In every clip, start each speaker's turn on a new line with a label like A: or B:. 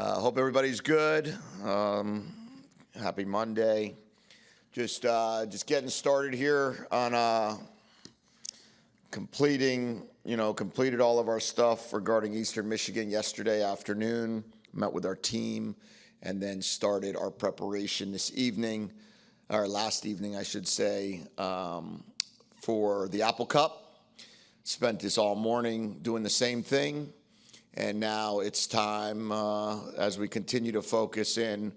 A: Hope everybody's good. Happy Monday. Just getting started here on completed all of our stuff regarding Eastern Michigan yesterday afternoon. Met with our team and then started our preparation this evening, or last evening, I should say, for the Apple Cup. Spent this all morning doing the same thing. And now it's time, as we continue to focus in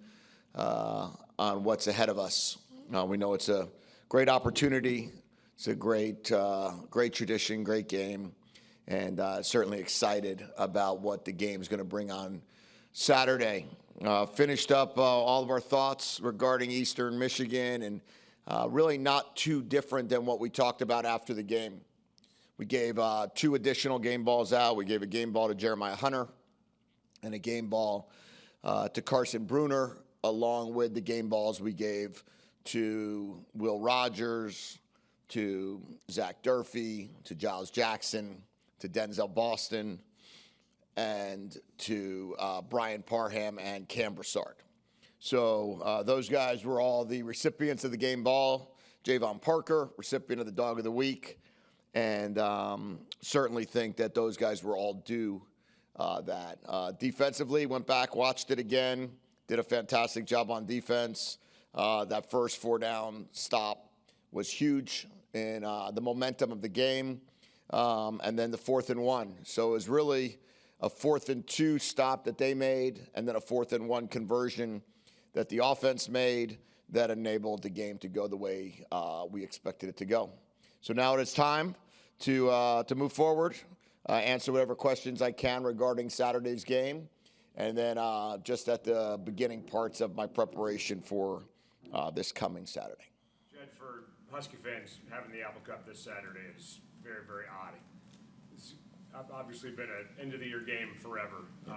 A: on what's ahead of us. We know it's a great opportunity. It's a great tradition, great game, and certainly excited about what the game's going to bring on Saturday. Finished up all of our thoughts regarding Eastern Michigan, and really not too different than what we talked about after the game. We gave 2 additional game balls out. We gave a game ball to Jeremiah Hunter and a game ball to Carson Bruner, along with the game balls we gave to Will Rogers, to Zach Durfee, to Giles Jackson, to Denzel Boston, and to Brian Parham and Cam Broussard. So those guys were all the recipients of the game ball. Javon Parker, recipient of the Dog of the Week. And certainly think that those guys were all due that. Defensively, went back, watched it again, did a fantastic job on defense. That first 4-down stop was huge in the momentum of the game. And then the 4th and 1. So it was really a 4th and 2 stop that they made, and then a 4th and 1 conversion that the offense made that enabled the game to go the way we expected it to go. So now it is time to move forward, answer whatever questions I can regarding Saturday's game, and then just at the beginning parts of my preparation for this coming Saturday.
B: Jedd, for Husky fans, having the Apple Cup this Saturday is very, very odd. It's obviously been an end-of-the-year game forever. Do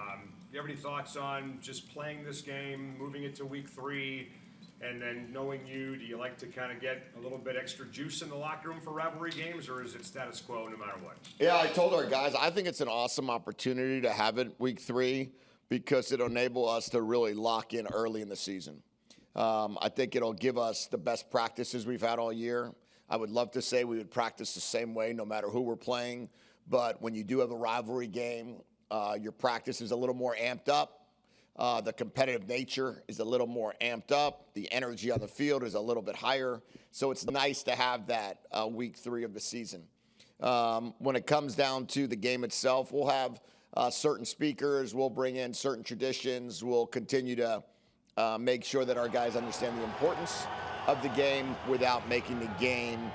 B: you have any thoughts on just playing this game, moving it to week 3, and then knowing you, do you like to kind of get a little bit extra juice in the locker room for rivalry games, or is it status quo no matter what?
A: Yeah, I told our guys, I think it's an awesome opportunity to have it week 3 because it'll enable us to really lock in early in the season. I think it'll give us the best practices we've had all year. I would love to say we would practice the same way no matter who we're playing, but when you do have a rivalry game, your practice is a little more amped up. The competitive nature is a little more amped up. The energy on the field is a little bit higher. So it's nice to have that week 3 of the season. When it comes down to the game itself, we'll have certain speakers. We'll bring in certain traditions. We'll continue to make sure that our guys understand the importance of the game without making the game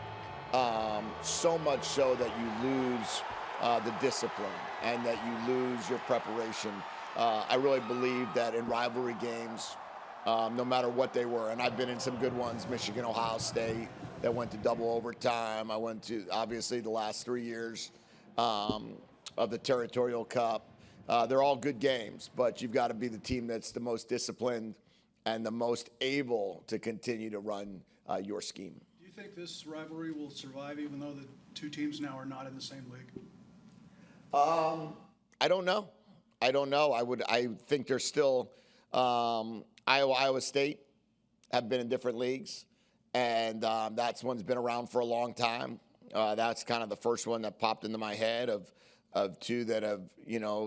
A: so much so that you lose the discipline and that you lose your preparation. I really believe that in rivalry games, no matter what they were, and I've been in some good ones, Michigan, Ohio State, that went to double overtime. I went to, obviously, the last 3 years of the Territorial Cup. They're all good games, but you've got to be the team that's the most disciplined and the most able to continue to run your scheme.
C: Do you think this rivalry will survive even though the 2 teams now are not in the same league?
A: I don't know. I think there's still Iowa State have been in different leagues, and that's one's been around for a long time. That's kind of the first one that popped into my head of 2 that have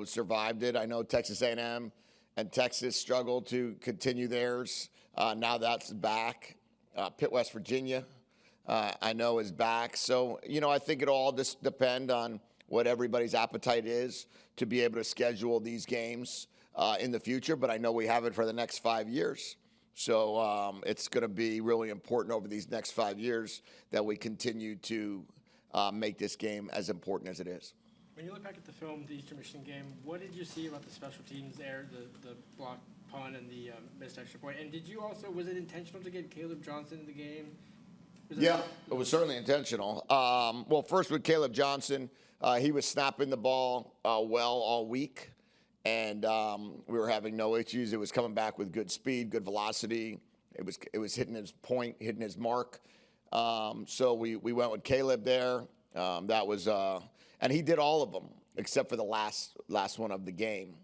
A: survived it. I know Texas A&M and Texas struggled to continue theirs. Now that's back. Pitt, West Virginia, I know is back. So I think it'll all just depend on what everybody's appetite is to be able to schedule these games in the future. But I know we have it for the next 5 years. So it's going to be really important over these next 5 years that we continue to make this game as important as it is.
D: When you look back at the film, the Eastern Michigan game, what did you see about the special teams there, the block punt and the missed extra point? And was it intentional to get Caleb Johnson in the game?
A: Yeah, it was certainly intentional. Well, first with Caleb Johnson, he was snapping the ball well all week, and we were having no issues. It was coming back with good speed, good velocity. It was hitting his point, hitting his mark. So we went with Caleb there. That was and he did all of them except for the last one of the game.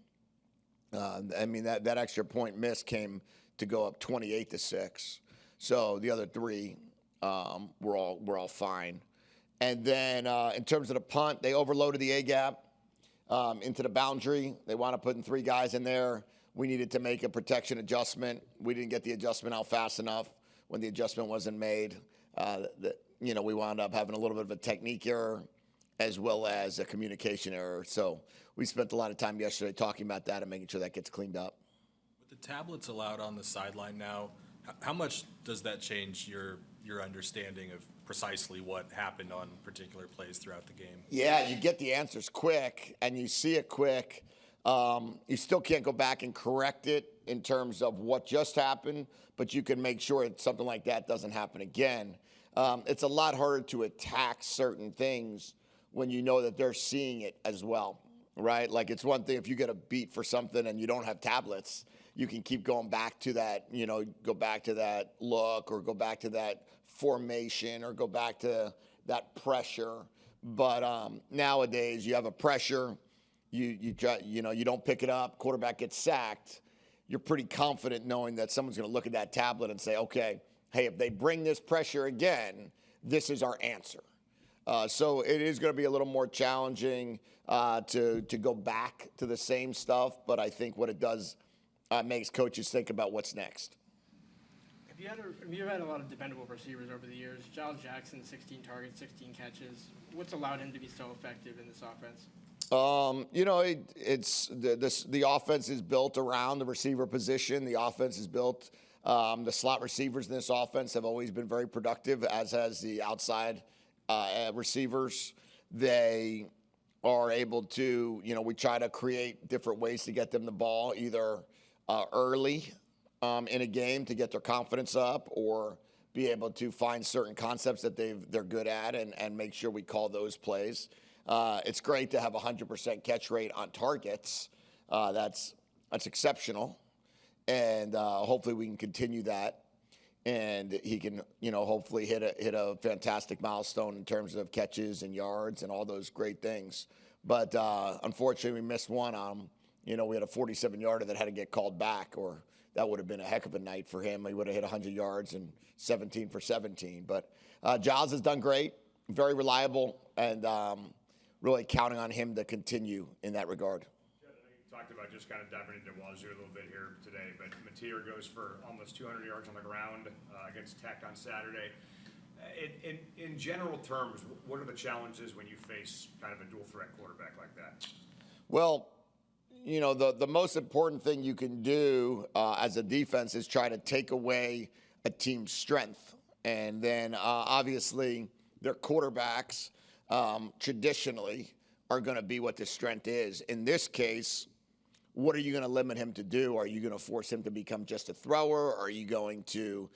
A: I mean, that extra point miss came to go up 28-6. So the other three were all fine. And then in terms of the punt, they overloaded the A gap into the boundary. They wound up putting 3 guys in there. We needed to make a protection adjustment. We didn't get the adjustment out fast enough. When the adjustment wasn't made, we wound up having a little bit of a technique error as well as a communication error. So we spent a lot of time yesterday talking about that and making sure that gets cleaned up.
E: With the tablets allowed on the sideline now, how much does that change your understanding of precisely what happened on particular plays throughout the game?
A: Yeah, you get the answers quick and you see it quick. You still can't go back and correct it in terms of what just happened, but you can make sure that something like that doesn't happen again. It's a lot harder to attack certain things when you know that they're seeing it as well, right? Like, it's one thing if you get a beat for something and you don't have tablets, you can keep going back to that, go back to that look or go back to that formation or go back to that pressure. But nowadays you have a pressure, you don't pick it up, quarterback gets sacked. You're pretty confident knowing that someone's going to look at that tablet and say, okay, hey, if they bring this pressure again, this is our answer. So it is going to be a little more challenging to go back to the same stuff, but I think what it does makes coaches think about what's next.
D: You've had a lot of dependable receivers over the years. Giles Jackson, 16 targets, 16 catches. What's allowed him to be so effective in this offense?
A: The offense is built around the receiver position. The offense is built. The slot receivers in this offense have always been very productive, as has the outside receivers. They are able to, we try to create different ways to get them the ball, either early in a game to get their confidence up, or be able to find certain concepts that they're good at and make sure we call those plays. It's great to have 100% catch rate on targets. That's exceptional, and hopefully we can continue that. And he can, hopefully hit a fantastic milestone in terms of catches and yards and all those great things. But unfortunately, we missed one on him. We had a 47-yarder that had to get called back, or that would have been a heck of a night for him. He would have hit 100 yards and 17 for 17. But Giles has done great, very reliable, and really counting on him to continue in that regard.
B: Jedd, I know you talked about just kind of diving into Wazoo a little bit here today, but Mateer goes for almost 200 yards on the ground against Tech on Saturday. In general terms, what are the challenges when you face kind of a dual threat quarterback like that?
A: Well, the most important thing you can do as a defense is try to take away a team's strength. And then obviously their quarterbacks traditionally are going to be what the strength is. In this case, what are you going to limit him to do? Are you going to force him to become just a thrower? Are you going to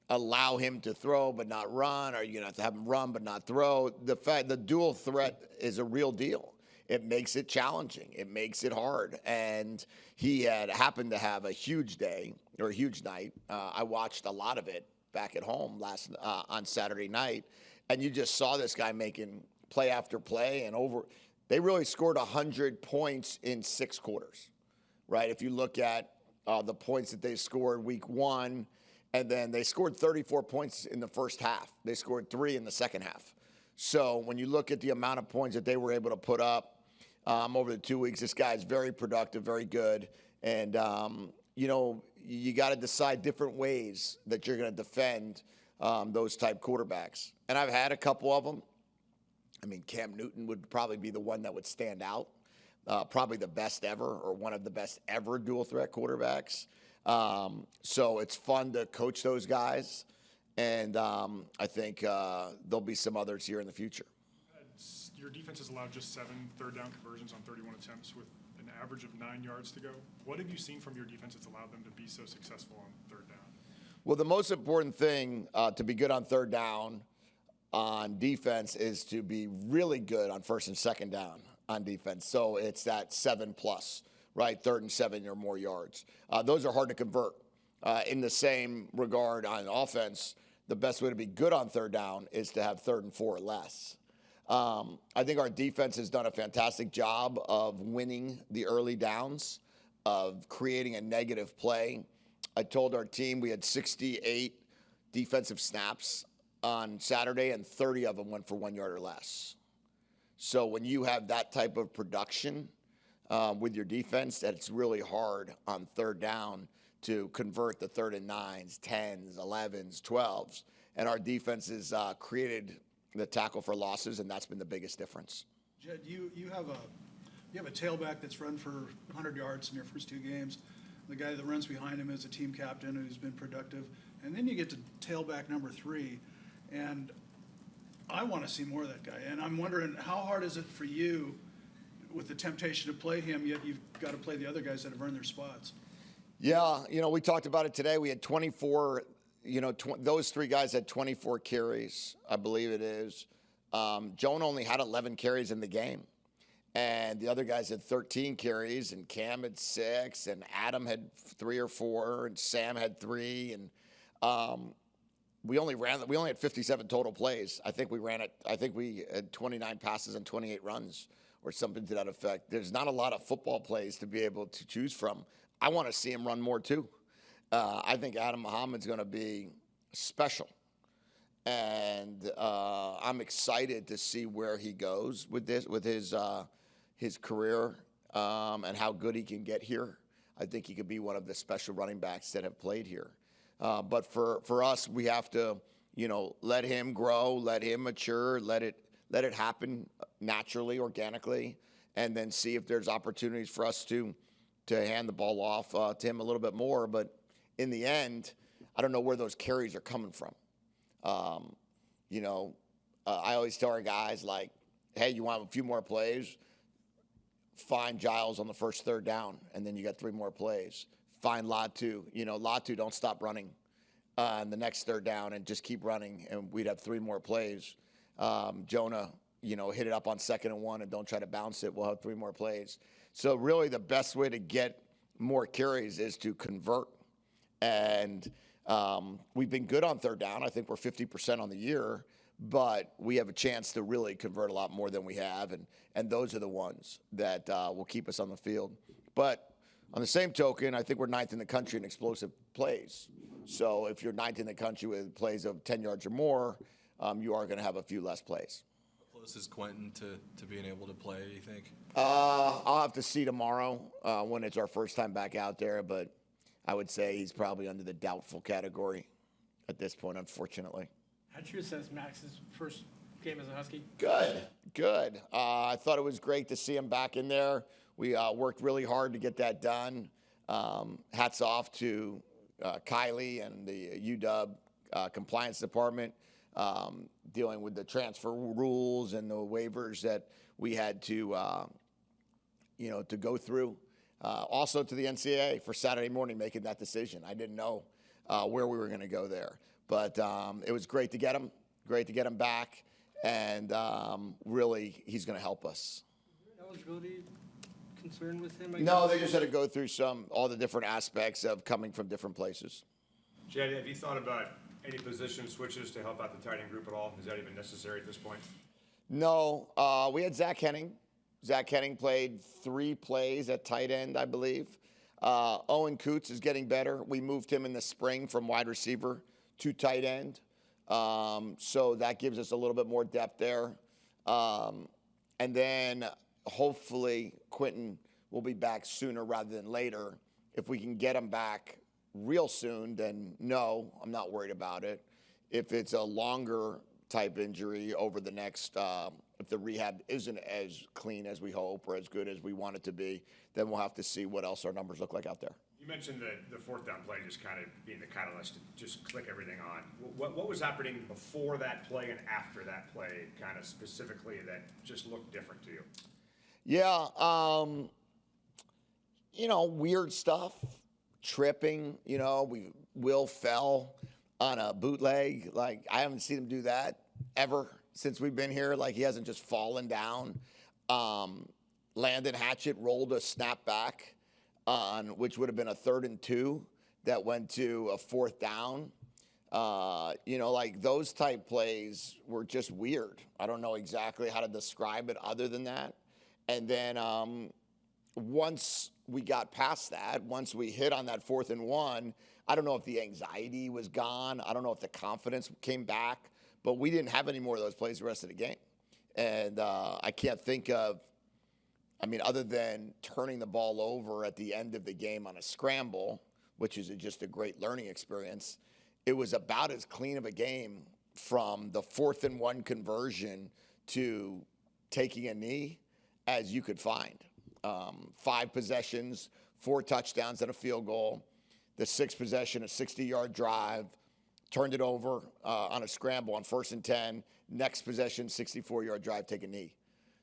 A: allow him to throw but not run? Are you going to have him run but not throw? The dual threat is a real deal. It makes it challenging. It makes it hard. And he had happened to have a huge day or a huge night. I watched a lot of it back at home on Saturday night, and you just saw this guy making play after play and over. They really scored 100 points in 6 quarters, right? If you look at the points that they scored week 1, and then they scored 34 points in the first half. They scored 3 in the second half. So when you look at the amount of points that they were able to put up over the 2 weeks, this guy's very productive, very good. And, you got to decide different ways that you're going to defend those type quarterbacks. And I've had a couple of them. I mean, Cam Newton would probably be the one that would stand out, probably the best ever or one of the best ever dual threat quarterbacks. So it's fun to coach those guys. And I think there'll be some others here in the future.
F: Your defense has allowed just 7 third-down conversions on 31 attempts with an average of 9 yards to go. What have you seen from your defense that's allowed them to be so successful on third down?
A: Well, the most important thing to be good on third down on defense is to be really good on first and second down on defense. So it's that 7+, right? 3rd and 7 or more yards. Those are hard to convert. In the same regard on offense, the best way to be good on third down is to have 3rd and 4 or less. I think our defense has done a fantastic job of winning the early downs, of creating a negative play. I told our team we had 68 defensive snaps on Saturday, and 30 of them went for 1 yard or less. So when you have that type of production with your defense, that it's really hard on third down to convert the 3rd and 9s, 10s, 11s, 12s. And our defense has created the tackle for losses, and that's been the biggest difference.
C: Jedd, you have a tailback that's run for 100 yards in your first 2 games. The guy that runs behind him is a team captain who's been productive. And then you get to tailback number 3, and I want to see more of that guy. And I'm wondering, how hard is it for you with the temptation to play him, yet you've got to play the other guys that have earned their spots?
A: Yeah, we talked about it today. We had 24, those 3 guys had 24 carries, I believe it is. Joan only had 11 carries in the game. And the other guys had 13 carries, and Cam had 6, and Adam had 3 or 4, and Sam had 3, and we only had 57 total plays. I think we had 29 passes and 28 runs or something to that effect. There's not a lot of football plays to be able to choose from. I want to see him run more too. I think Adam Muhammad's going to be special. And I'm excited to see where he goes with his career and how good he can get here. I think he could be one of the special running backs that have played here. But for us, we have to, let him grow, let him mature, let it happen naturally, organically, and then see if there's opportunities for us to hand the ball off to him a little bit more. But in the end, I don't know where those carries are coming from. I always tell our guys, like, hey, you want a few more plays? Find Giles on the first 3rd down, and then you got 3 more plays. Find Latu. Latu, don't stop running on the next 3rd down and just keep running, and we'd have 3 more plays. Jonah, hit it up on 2nd and 1 and don't try to bounce it. We'll have 3 more plays. So really the best way to get more carries is to convert. And we've been good on 3rd down. I think we're 50% on the year, but we have a chance to really convert a lot more than we have. And those are the ones that will keep us on the field. But on the same token, I think we're 9th in the country in explosive plays. So if you're 9th in the country with plays of 10 yards or more, you are going to have a few less plays.
E: How close is Quentin to being able to play, you think?
A: I'll have to see tomorrow when it's our first time back out there, but I would say he's probably under the doubtful category at this point, unfortunately.
D: How'd you assess Max's first game as a Husky?
A: Good. I thought it was great to see him back in there. We worked really hard to get that done. Hats off to Kylie and the UW compliance department dealing with the transfer rules and the waivers that we had to go through. Also to the NCAA for Saturday morning making that decision. I didn't know where we were going to go there. But it was great to get him back, and really he's going to help us.
D: Eligibility concern with him?
A: No, they just had to go through all the different aspects of coming from different places.
B: Jedd, have you thought about any position switches to help out the tight end group at all? Is that even necessary at this point?
A: No, we had Zach Henning. Zach Henning played 3 plays at tight end, I believe. Owen Coots is getting better. We moved him in the spring from wide receiver to tight end. So that gives us a little bit more depth there. And then hopefully Quentin will be back sooner rather than later. If we can get him back real soon, then no, I'm not worried about it. If it's a longer type injury over the next, if the rehab isn't as clean as we hope or as good as we want it to be, then we'll have to see what else our numbers look like out there.
B: You mentioned the 4th down play just kind of being the catalyst to just click everything on. What was happening before that play and after that play, kind of specifically, that just looked different to you?
A: Yeah, weird stuff, tripping. Will fell on a bootleg. Like, I haven't seen him do that ever since we've been here. Like, he hasn't just fallen down. Landon Hatchett rolled a snap back on which would have been a 3rd and 2 that went to a 4th down. Like those type plays were just weird. I don't know exactly how to describe it other than that. And then once we got past that, once we hit on that 4th and 1, I don't know if the anxiety was gone. I don't know if the confidence came back, but we didn't have any more of those plays the rest of the game. And I can't think of, other than turning the ball over at the end of the game on a scramble, which is just a great learning experience, it was about as clean of a game from the 4th and 1 conversion to taking a knee as you could find. 5 possessions, 4 touchdowns and a field goal. The 6th possession, a 60-yard drive, turned it over on a scramble on 1st and 10. Next possession, 64-yard drive, take a knee.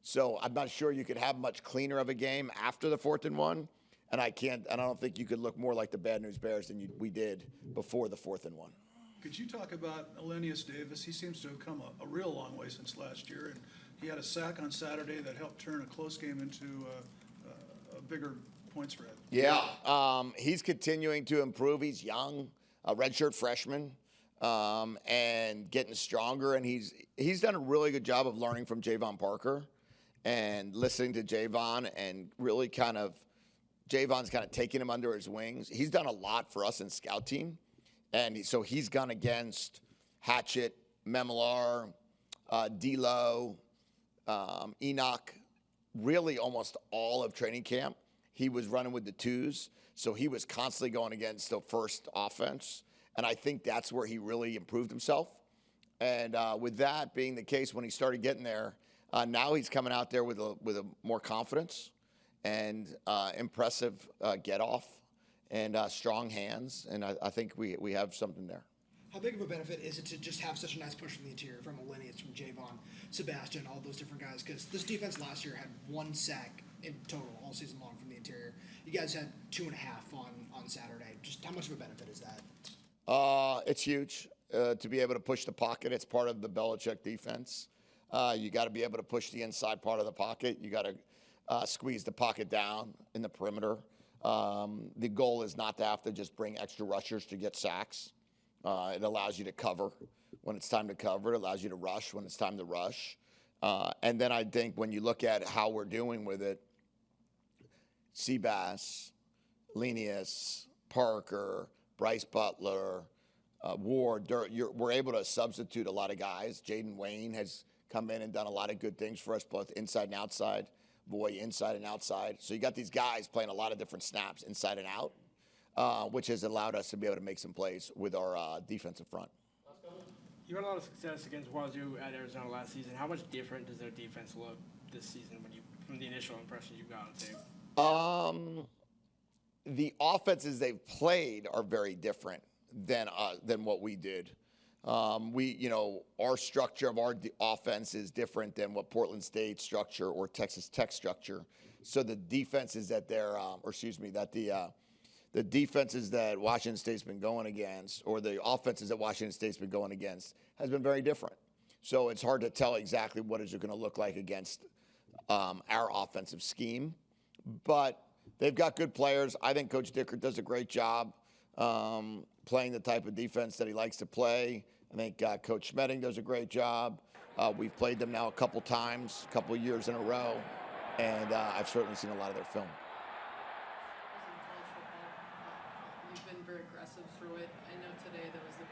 A: So I'm not sure you could have much cleaner of a game after the 4th and 1. And I don't think you could look more like the Bad News Bears than we did before the 4th and 1.
C: Could you talk about Elenius Davis? He seems to have come a real long way since last year, and he had a sack on Saturday that helped turn a close game into a bigger point spread.
A: Yeah, he's continuing to improve. He's young, a redshirt freshman, and getting stronger. And he's done a really good job of learning from Javon Parker and listening to Javon, and really Javon's kind of taking him under his wings. He's done a lot for us in scout team. And so he's gone against Hatchet, Memelar, D'Lo, Enoch, really almost all of training camp. He was running with the 2s, so he was constantly going against the first offense. And I think that's where he really improved himself. And with that being the case, when he started getting there, now he's coming out there with a more confidence and impressive get-off and strong hands. And I think we have something there.
G: How big of a benefit is it to just have such a nice push from the interior, from Elenius, from Javon, Sebastian, all those different guys? Because this defense last year had 1 sack in total all season long from the interior. You guys had 2.5 on Saturday. Just how much of a benefit is that?
A: It's huge to be able to push the pocket. It's part of the Belichick defense. You got to be able to push the inside part of the pocket. You got to squeeze the pocket down in the perimeter. The goal is not to have to just bring extra rushers to get sacks. It allows you to cover when it's time to cover. It allows you to rush when it's time to rush. And then I think when you look at how we're doing with it, Seabass, Lenius, Parker, Bryce Butler, Ward, we're able to substitute a lot of guys. Jaden Wayne has come in and done a lot of good things for us, both inside and outside. Boy, inside and outside. So you got these guys playing a lot of different snaps inside and out, which has allowed us to be able to make some plays with our defensive front.
D: You had a lot of success against Wazoo at Arizona last season. How much different does their defense look this season from the initial impression you've gotten to?
A: The offenses they've played are very different than what we did. Our structure of our offense is different than what Portland State structure or Texas Tech structure. So the defenses that the defenses that Washington State's been going against, or the offenses that Washington State's been going against, has been very different. So it's hard to tell exactly what is it going to look like against our offensive scheme. But they've got good players. I think Coach Dickert does a great job playing the type of defense that he likes to play. I think Coach Schmedding does a great job. We've played them now a couple times, a couple years in a row, and I've certainly seen a lot of their film.
H: You've been very aggressive through it. I know today there was the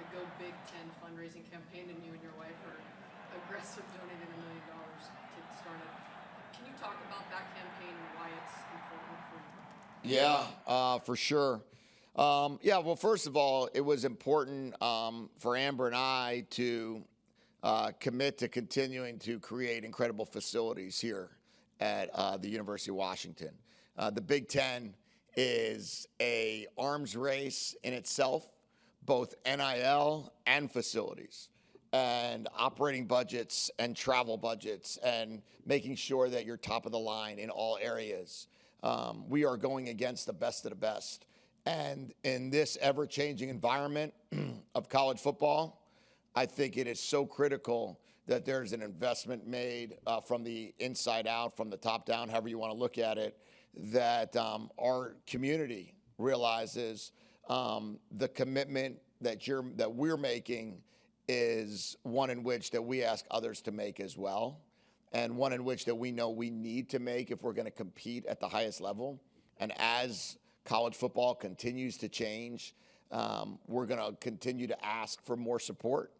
H: Go Big Ten fundraising campaign, and you and your wife are aggressive, donating $1 million to start it. Can you talk about that campaign and why it's important for you?
A: Yeah, for sure. Well, first of all, it was important for Amber and I to commit to continuing to create incredible facilities here at the University of Washington. The Big Ten is a arms race in itself, both NIL and facilities, and operating budgets and travel budgets, and making sure that you're top of the line in all areas. We are going against the best of the best. And in this ever-changing environment of college football, I think it is so critical that there's an investment made from the inside out, from the top down, however you want to look at it, that our community realizes the commitment that we're making is one in which that we ask others to make as well, and one in which that we know we need to make if we're going to compete at the highest level. And as college football continues to change, we're going to continue to ask for more support.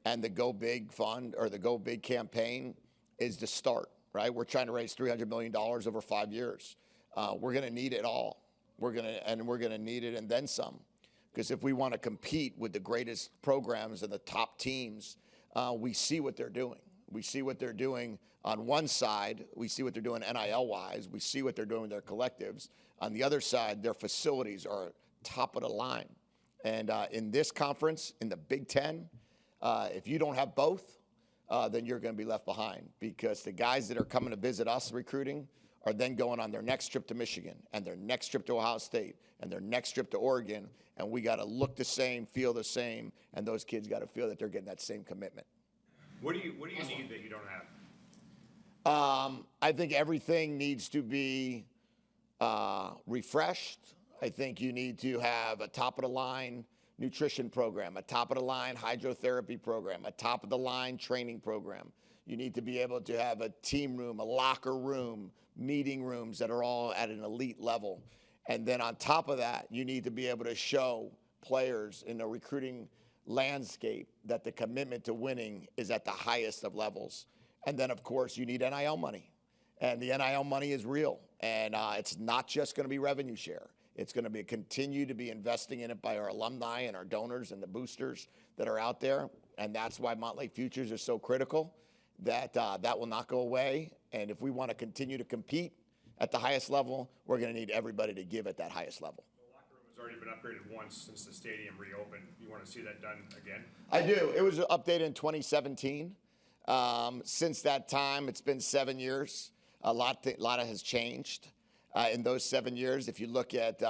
A: And the Go Big Fund or the Go Big campaign is the start, right? We're trying to raise $300 million over 5 years. We're going to need it all. We're going to need it and then some. Because if we want to compete with the greatest programs and the top teams, we see what they're doing. We see what they're doing on one side. We see what they're doing NIL-wise. We see what they're doing with their collectives. On the other side, their facilities are top of the line. And in this conference, in the Big Ten, if you don't have both, then you're going to be left behind. Because the guys that are coming to visit us recruiting are then going on their next trip to Michigan and their next trip to Ohio State and their next trip to Oregon. And we got to look the same, feel the same, and those kids got to feel that they're getting that same commitment.
B: What do you need that you don't have?
A: I think everything needs to be refreshed. I think you need to have a top-of-the-line nutrition program, a top-of-the-line hydrotherapy program, a top-of-the-line training program. You need to be able to have a team room, a locker room, meeting rooms that are all at an elite level. And then on top of that, you need to be able to show players in the recruiting landscape that the commitment to winning is at the highest of levels. And then, of course, you need NIL money. And the NIL money is real. And it's not just going to be revenue share. It's going to be continue to be investing in it by our alumni and our donors and the boosters that are out there. And that's why Montlake Futures is so critical, that that will not go away. And if we want to continue to compete at the highest level, we're going to need everybody to give at that highest level.
B: The locker room has already been upgraded once since the stadium reopened. You want to see that done again?
A: I do. It was updated in 2017. Since that time, it's been 7 years. A lot has changed in those 7 years. If you look at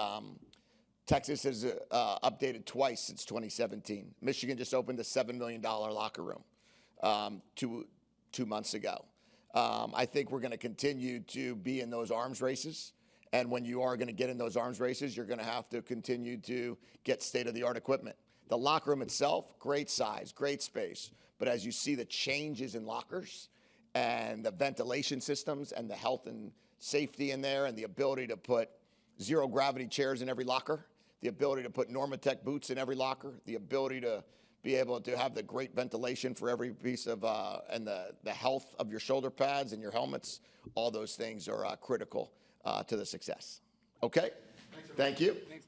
A: Texas has updated twice since 2017. Michigan just opened a $7 million locker room 2 months ago. I think we're going to continue to be in those arms races. And when you are going to get in those arms races, you're going to have to continue to get state-of-the-art equipment. The locker room itself, great size, great space. But as you see the changes in lockers and the ventilation systems and the health and safety in there and the ability to put zero-gravity chairs in every locker, the ability to put Normatec boots in every locker, the ability to be able to have the great ventilation for every piece of, and the health of your shoulder pads and your helmets, all those things are critical to the success. Okay? Thank you.
G: Thanks.